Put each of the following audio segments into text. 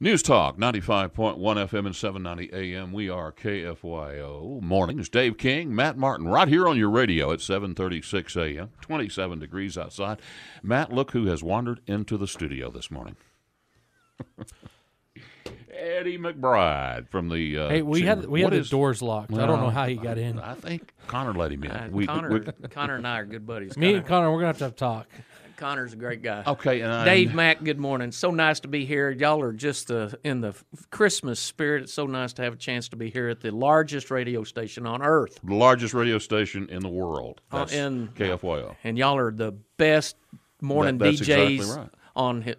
News Talk, 95.1 FM and 790 AM. We are KFYO. Mornings, Dave King, Matt Martin, right here on your radio at 7:36 AM, 27 degrees outside. Matt, look who has wandered into the studio this morning. Eddie McBride from the Hey, we had the doors locked. Well, I don't know how he got in. I think Connor let him in. Connor and I are good buddies. Me and Connor, we're going to have to talk. Connor's a great guy. Okay, and Dave, Matt, good morning. So nice to be here. Y'all are just in the Christmas spirit. It's so nice to have a chance to be here at the largest radio station on earth. the largest radio station in the world. That's KFYO. And y'all are the best morning That's DJs exactly right.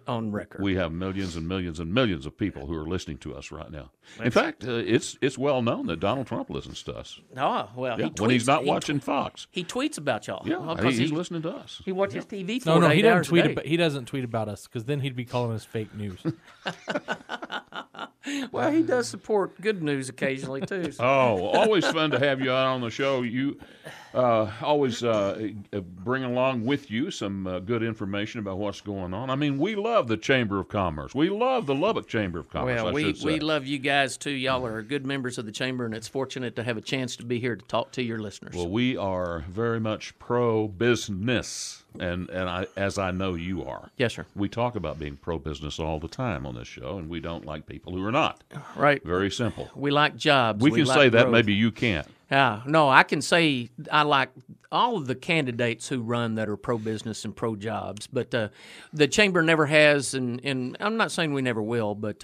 on record. We have millions and millions and millions of people who are listening to us right now. In fact, it's well known that Donald Trump listens to us. Oh, well, Yeah, he tweets, when he's not watching Fox. He tweets about y'all. Yeah, Well, 'cause he's listening to us. He watches TV for No, 8 he doesn't hours tweet. a day. He doesn't tweet about us because then he'd be calling us fake news. Well, he does support good news occasionally, too. So. Oh, always fun to have you out on the show. You always bring along with you some good information about what's going on. I mean, we love the Chamber of Commerce. We love the Lubbock Chamber of Commerce, Well, I should say. we love you guys, too. Y'all are good members of the Chamber, and it's fortunate to have a chance to be here to talk to your listeners. Well, we are very much pro-business, and as I know you are. Yes, sir. We talk about being pro-business all the time on this show, and we don't like people who are not. Right. Very simple. We like jobs. We can like say that, growth. maybe you can't. No, I can say I like all of the candidates who run that are pro-business and pro-jobs, but the Chamber never has, and I'm not saying we never will, but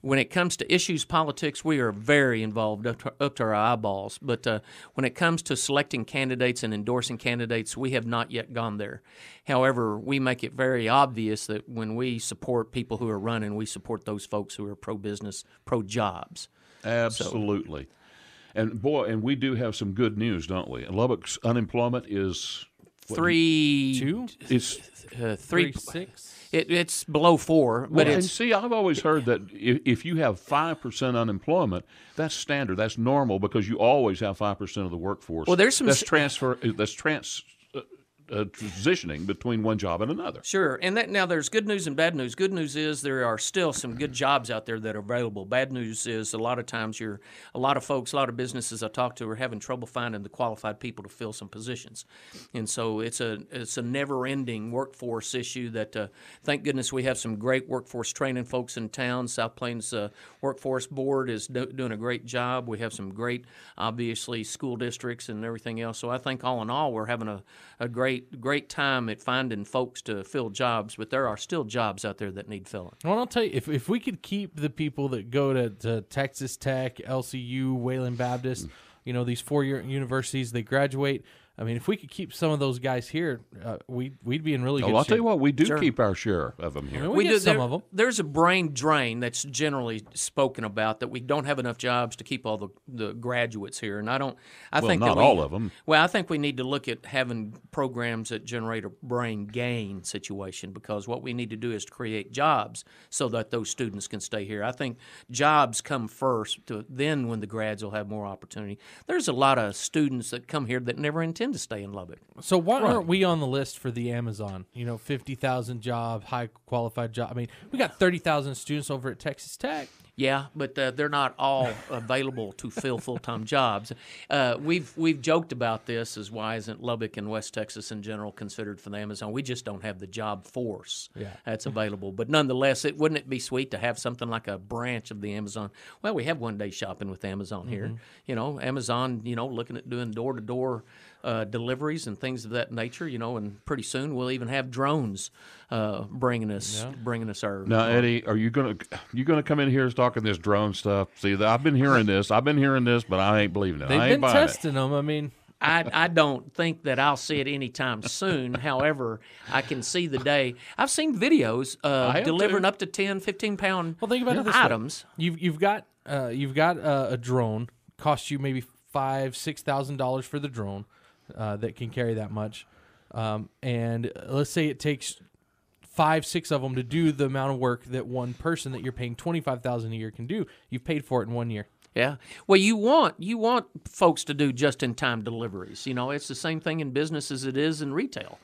when it comes to issues, politics, we are very involved up to our eyeballs. But when it comes to selecting candidates and endorsing candidates, we have not yet gone there. However, we make it very obvious that when we support people who are running, we support those folks who are pro-business, pro-jobs. Absolutely. And we do have some good news, don't we? Lubbock's unemployment is 3.2. It's 3.6. It's below 4, but and it's see, I've always heard that if you have 5% unemployment, that's standard, that's normal, because you always have 5% of the workforce. Well, there's some transitioning between one job and another. Sure, and now there's good news and bad news. Good news is there are still some good jobs out there that are available. Bad news is a lot of times a lot of folks, a lot of businesses I talk to are having trouble finding the qualified people to fill some positions, and so it's a never-ending workforce issue. That thank goodness we have some great workforce training folks in town. South Plains Workforce Board is doing a great job. We have some great, obviously, school districts and everything else. So I think all in all we're having a great time at finding folks to fill jobs, but there are still jobs out there that need filling. Well, I'll tell you, if we could keep the people that go to Texas Tech, LCU, Wayland Baptist, these four-year universities, they graduate. I mean, if we could keep some of those guys here, we'd be in really good shape. I'll tell you what, we do Sure. keep our share of them here. I mean, we get some of them. There's a brain drain that's generally spoken about, that we don't have enough jobs to keep all the graduates here, and I think not that all of them. Well, I think we need to look at having programs that generate a brain gain situation, because what we need to do is to create jobs so that those students can stay here. I think jobs come first, then when the grads will have more opportunity. There's a lot of students that come here that never intend to stay in Lubbock. So why aren't we on the list for the Amazon? 50,000 job, high qualified job. I mean, we got 30,000 students over at Texas Tech. Yeah, but they're not all available to fill full-time jobs. We've joked about this as why isn't Lubbock and West Texas in general considered for the Amazon? We just don't have the job force that's available. But nonetheless, wouldn't it be sweet to have something like a branch of the Amazon? Well, we have one-day shopping with Amazon here. Amazon, looking at doing door-to-door deliveries and things of that nature, and pretty soon we'll even have drones bringing us our. Now, Eddie, are you gonna come in here talking this drone stuff? See, I've been hearing this, but I ain't believing it. They've I ain't been buying testing them. I mean, I don't think that I'll see it anytime soon. However, I can see the day. I've seen videos of delivering up to 10, 15-pound think about it this items. way. You've got a drone, costs you maybe $5,000-$6,000 for the drone that can carry that much, and let's say it takes 5-6 of them to do the amount of work that one person that you're paying $25,000 a year can do. You've paid for it in 1 year. Yeah. Well, you want folks to do just-in-time deliveries. It's the same thing in business as it is in retail.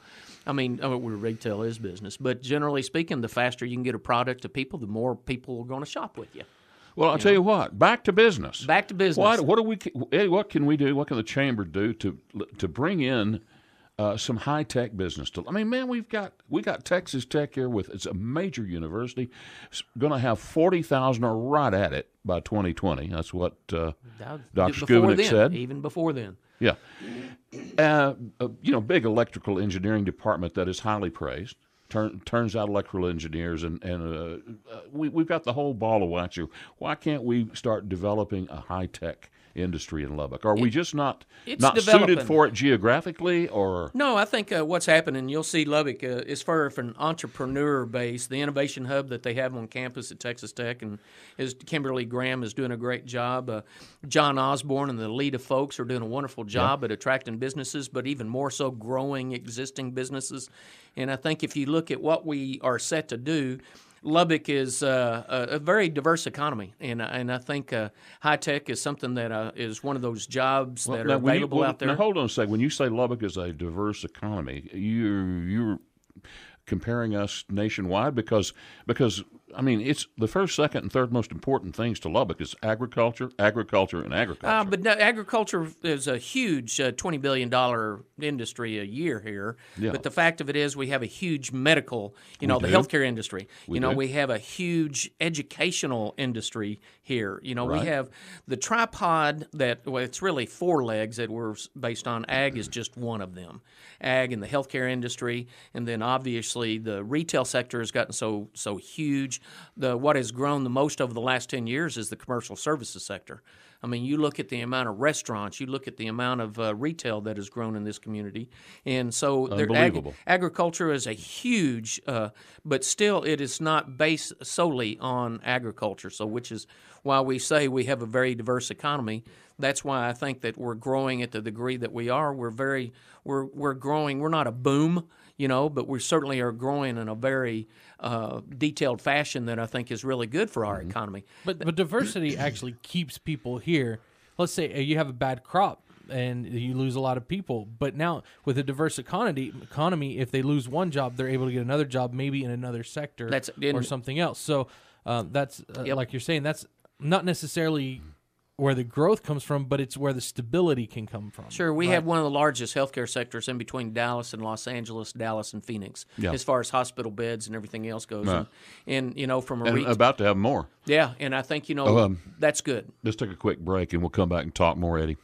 I mean, retail is business, but generally speaking, the faster you can get a product to people, the more people are going to shop with you. Well, I'll tell you what. Back to business. Back to business. Eddie, what can we do? What can the chamber do to bring in some high tech business? Man, we got Texas Tech here it's a major university. It's going to have 40,000 or right at it by 2020. That's what Dr. Skubinik said. Even before then. Yeah. Big electrical engineering department that is highly praised. Turns out electrical engineers and we've got the whole ball of wax here. Why can't we start developing a high tech industry in Lubbock? Are we just not suited for it geographically, or? No, I think what's happening, you'll see Lubbock is for an entrepreneur base. The innovation hub that they have on campus at Texas Tech, and Kimberly Graham is doing a great job. John Osborne and the lead of folks are doing a wonderful job at attracting businesses, but even more so growing existing businesses. And I think if you look at what we are set to do, Lubbock is a very diverse economy, and I think high tech is something that is one of those jobs that are available out there. Now, hold on a second. When you say Lubbock is a diverse economy, you're comparing us nationwide because it's the first, second, and third most important things to Lubbock is agriculture, and agriculture. But agriculture is a huge $20 billion industry a year here. Yeah. But the fact of it is we have a huge medical, the healthcare industry. We have a huge educational industry here. Right. We have the tripod it's really four legs that we're based on. Ag is just one of them. Ag and the healthcare industry, and then obviously the retail sector has gotten so huge. What has grown the most over the last 10 years is the commercial services sector. I mean, you look at the amount of restaurants, you look at the amount of retail that has grown in this community, and so agriculture is a huge, but still it is not based solely on agriculture. So, which is why we say we have a very diverse economy. That's why I think that we're growing at the degree that we are. We're growing. We're not a boom, but we certainly are growing in a very detailed fashion that I think is really good for our economy. But diversity actually keeps people here. Let's say you have a bad crop and you lose a lot of people, but now with a diverse economy, if they lose one job, they're able to get another job, maybe in another sector or something else. So that's like you're saying, that's not necessarily where the growth comes from, but it's where the stability can come from. Sure, we have one of the largest healthcare sectors in between Dallas and Los Angeles, Dallas and Phoenix, as far as hospital beds and everything else goes. Right. And from a about to have more. Yeah, and I think that's good. Let's take a quick break, and we'll come back and talk more, Eddie.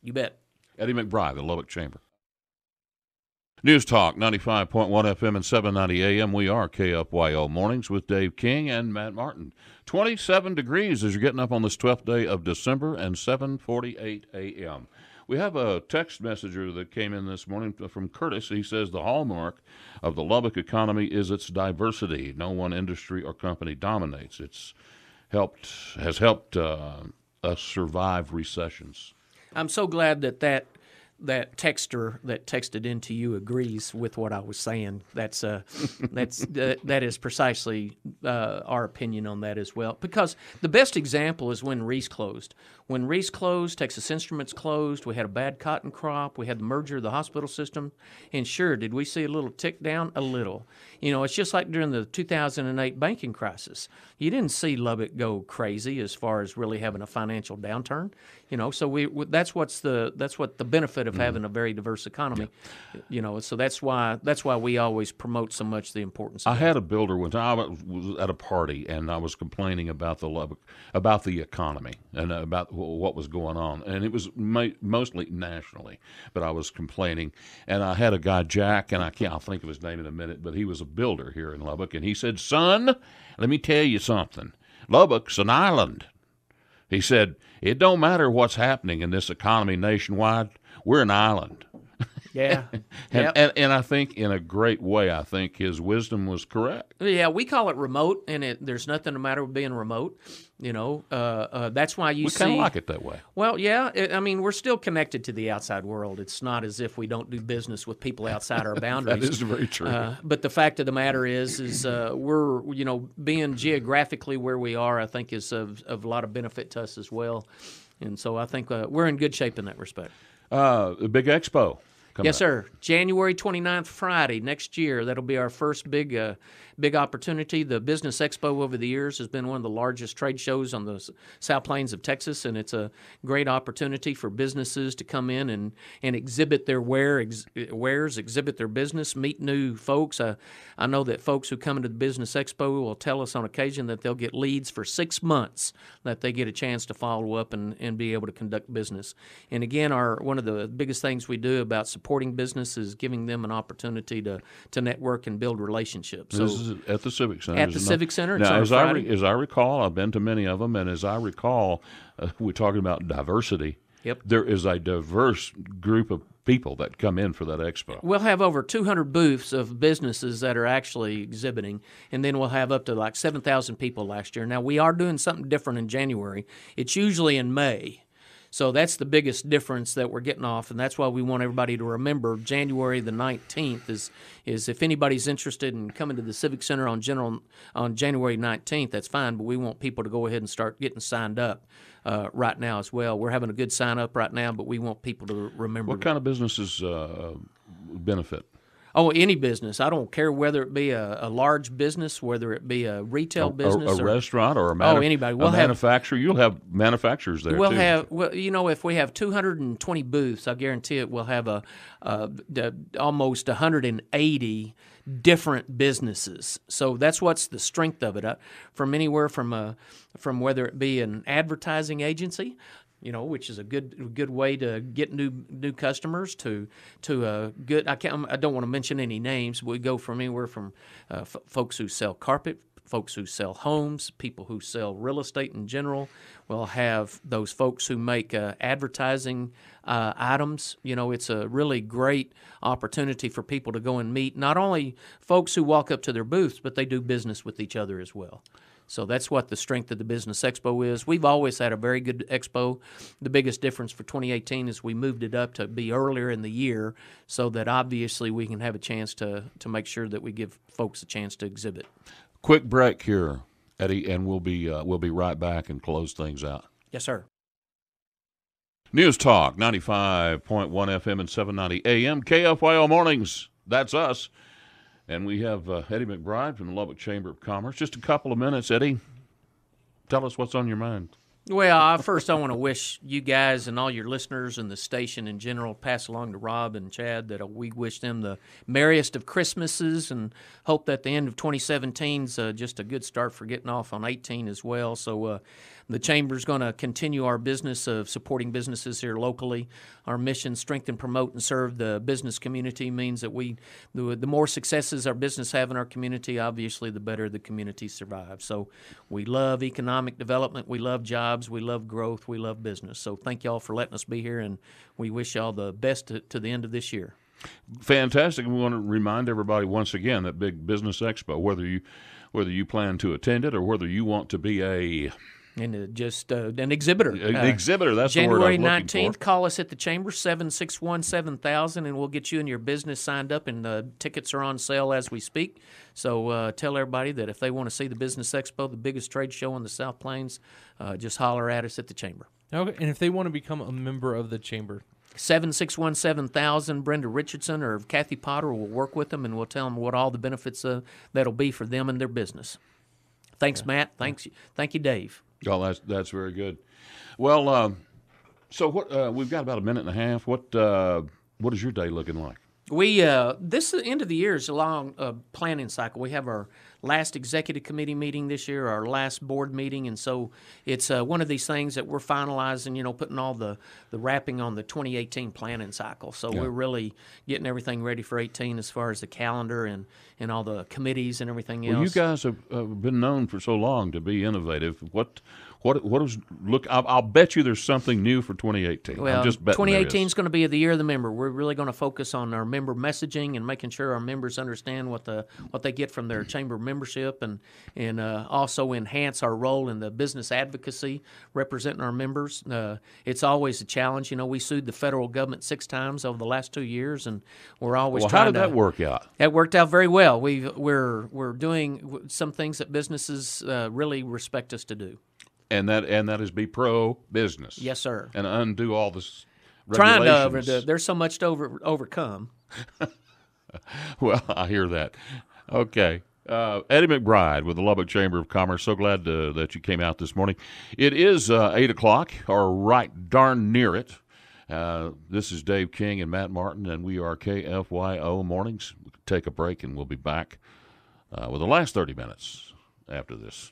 You bet. Eddie McBride, the Lubbock Chamber. News Talk, 95.1 FM and 790 AM. We are KFYO Mornings with Dave King and Matt Martin. 27 degrees as you're getting up on this 12th day of December and 7:48 a.m. We have a text messenger that came in this morning from Curtis. He says the hallmark of the Lubbock economy is its diversity. No one industry or company dominates. Has helped us survive recessions. I'm so glad that texter that texted into you agrees with what I was saying. That is precisely our opinion on that as well. Because the best example is when Reese closed. When Reese closed, Texas Instruments closed. We had a bad cotton crop. We had the merger of the hospital system. And sure, did we see a little tick down? A little. It's just like during the 2008 banking crisis. You didn't see Lubbock go crazy as far as really having a financial downturn. So that's what the benefit of having a very diverse economy. So that's why we always promote so much the importance of I had a builder one time. I was at a party and I was complaining about the economy and about what was going on, and it was mostly nationally, but I was complaining. And I had a guy, Jack, and I'll think of his name in a minute, but he was a builder here in Lubbock, and he said, "Son, let me tell you something. Lubbock's an island." He said, "It don't matter what's happening in this economy nationwide. We're an island." Yeah. and I think in a great way, I think his wisdom was correct. Yeah, we call it remote, and there's nothing the matter with being remote. That's why we kind of like it that way. Well, yeah. We're still connected to the outside world. It's not as if we don't do business with people outside our boundaries. That is very true. But the fact of the matter is we're being geographically where we are, I think, is of a lot of benefit to us as well. And so I think we're in good shape in that respect. The big expo. Yes, sir. January 29th, Friday next year. That'll be our first big opportunity. The Business Expo over the years has been one of the largest trade shows on the South Plains of Texas, and it's a great opportunity for businesses to come in and exhibit their wares, exhibit their business, meet new folks. I know that folks who come into the Business Expo will tell us on occasion that they'll get leads for 6 months that they get a chance to follow up and be able to conduct business. And again, one of the biggest things we do about supporting business is giving them an opportunity to network and build relationships. So, this is at the Civic Center. At the Civic Center. Now, as I recall, I've been to many of them, and as I recall, we're talking about diversity. Yep. There is a diverse group of people that come in for that expo. We'll have over 200 booths of businesses that are actually exhibiting, and then we'll have up to like 7,000 people last year. Now, we are doing something different in January. It's usually in May. So that's the biggest difference that we're getting off, and that's why we want everybody to remember January the 19th is if anybody's interested in coming to the Civic Center on January 19th, that's fine, but we want people to go ahead and start getting signed up right now as well. We're having a good sign-up right now, but we want people to remember. What kind of businesses benefit? Oh, any business. I don't care whether it be a large business, whether it be a retail business, a restaurant, or anybody. We'll manufacturer. You'll have manufacturers there. We'll have, if we have 220 booths, I guarantee it. We'll have almost 180 different businesses. So that's what's the strength of it. From anywhere from whether it be an advertising agency, which is a good way to get new customers to a good. I don't want to mention any names. We go from anywhere from folks who sell carpet, folks who sell homes, people who sell real estate in general. We'll have those folks who make advertising items. It's a really great opportunity for people to go and meet not only folks who walk up to their booths, but they do business with each other as well. So that's what the strength of the Business Expo is. We've always had a very good expo. The biggest difference for 2018 is we moved it up to be earlier in the year so that obviously we can have a chance to make sure that we give folks a chance to exhibit. Quick break here, Eddie, and we'll be right back and close things out. Yes, sir. News Talk, 95.1 FM and 790 AM, KFYO Mornings. That's us. And we have Eddie McBride from the Lubbock Chamber of Commerce. Just a couple of minutes, Eddie. Tell us what's on your mind. Well, first I want to wish you guys and all your listeners and the station in general, pass along to Rob and Chad that we wish them the merriest of Christmases and hope that the end of 2017 is just a good start for getting off on 18 as well. So the Chamber's going to continue our business of supporting businesses here locally. Our mission, strengthen, promote, and serve the business community, means that the more successes our business have in our community, obviously the better the community survives. So we love economic development, we love jobs, we love growth, we love business. So thank y'all for letting us be here, and we wish y'all the best to the end of this year. Fantastic. We want to remind everybody once again that big Business Expo, whether you plan to attend it or whether you want to be just an exhibitor. An exhibitor, that's January the word I'm looking 19th, for. Call us at the Chamber, 761-7000, and we'll get you and your business signed up, and tickets are on sale as we speak. So tell everybody that if they want to see the Business Expo, the biggest trade show in the South Plains, just holler at us at the Chamber. Okay, and if they want to become a member of the Chamber? 761-7000, Brenda Richardson or Kathy Potter will work with them, and we'll tell them what all the benefits that'll be for them and their business. Thanks, Matt. Thank you, Dave. Oh, that's very good. Well, so what? We've got about a minute and a half. What is your day looking like? We this end of the year is a long planning cycle. We have our last executive committee meeting this year, our last board meeting, and so it's one of these things that we're finalizing. Putting all the wrapping on the 2018 planning cycle. So we're really getting everything ready for 18 as far as the calendar and all the committees and everything else. Well, you guys have been known for so long to be innovative. What is look? I'll bet you there's something new for 2018. Well, I'm just betting 2018 is going to be the year of the member. We're really going to focus on our member messaging and making sure our members understand what they get from their chamber membership, and also enhance our role in the business advocacy representing our members. It's always a challenge. We sued the federal government 6 times over the last 2 years, and we're always trying to. How did that work out? That worked out very well. We're doing some things that businesses really respect us to do. And that is be pro business. Yes, sir. And undo all this trying to regulations. overdo it. There's so much to overcome. Well, I hear that. Okay. Eddie McBride with the Lubbock Chamber of Commerce. So glad that you came out this morning. It is 8 o'clock, or right darn near it. This is Dave King and Matt Martin, and we are KFYO Mornings. We'll take a break, and we'll be back with the last 30 minutes after this.